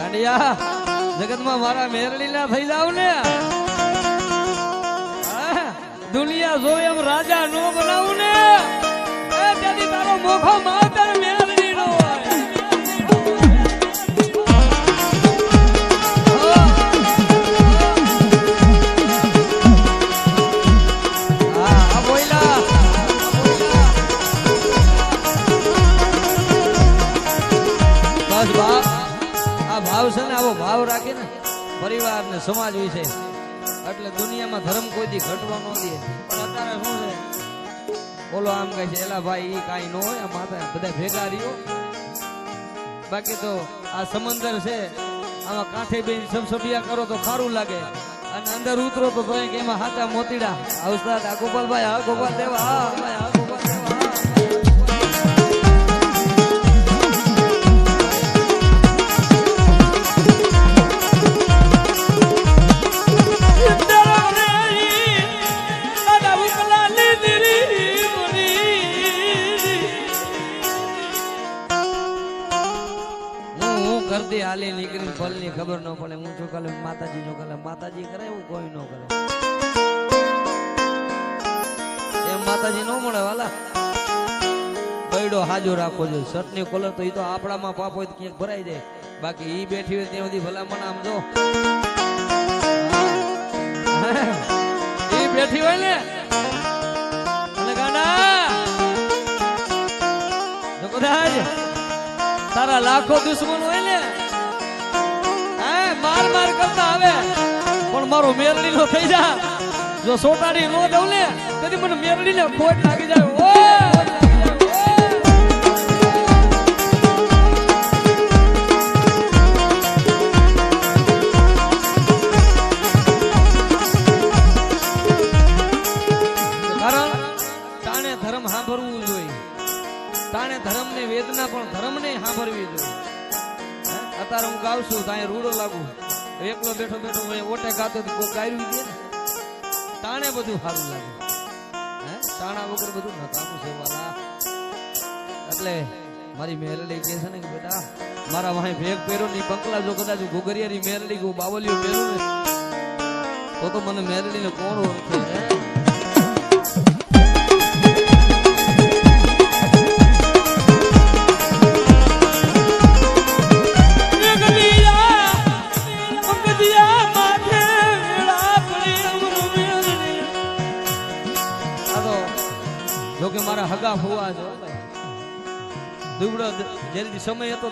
ગાંડિયા જગતમાં મારા મેરડીલા થઈ જાવ ને દુનિયા જો એમ રાજા નો બનાવું ને ત્યાંથી તારો મોખો માતર મેરડી નો હોય ભાવ રાખે ને પરિવાર ને સમાજ વિશે એટલે દુનિયામાં ધર્મ કોઈ દી ઘટવા ન દે. પણ અત્યારે શું છે બોલો આમ કહે છે એલા ભાઈ ઈ કાઈ ન હોય આ માતા બધા ભેગા રહ્યો. બાકી તો આ સમંદર છે આમાં કાંઠે બેન સમસબિયા કરો તો સારું લાગે અને અંદર ઉતરો તો કે એમાં હાથા મોતીડા ઉસ્તાદ આ ગોપાલભાઈ હા ગોપાલ દેવા હા ભાઈ હા ગોપાલ દેવા હાલી નીકળી ફલ ની ખબર ન પડે. હું ચોકાલે માતાજી ચોકાલે માતાજી કરે એવું કોઈ ન કરે. એમ માતાજી ન મળે વાલા. બૈડો હાજો રાખવો જોઈએ. શર્ટની કોલર તો એ તો આપણામાં પાપ હોય ક્યાંક ભરાઈ જાય. બાકી ઈ બેઠી હોય ત્યાં સુધી ભલામણ આમ જો ઈ બેઠી હોય ને એટલે ગાંડા કદાચ તારા લાખો દુશ્મન હોય ને માર માર કરતા આવે પણ મારો મેરડી નો થઈ જા. જો સોટાડી નો દઉં ને તેથી મને મેરડી ને ખોટ લાગી જાય. કારણ તાણે ધર્મ સાંભળવું જોઈએ. તાણે ધર્મ ને વેદના પણ ધર્મ ને સાંભળવી જોઈએ. અત્યારે હું ગાઉં છું ત્યાં રૂડો લાગુ એકલો બેઠો બેઠો ઓટે ગાતો કોઈ ગાયું દે ને તાણે બધું સારું લાગે. તાણા વગર બધું નકામું છે વાલા. એટલે મારી મેરડી કે છે ને કે બેટા મારા વાહે ભેગ પહેર્યો ની બંકલા જો કદાચ ઘુઘરિયાની મેરડી ગયું બાવલીઓ પહેર્યું ને તો મને મેરડી ને કોણ ઓળખે. જોકે મારા હગા હોવા જો દુબળો જે સમય હતો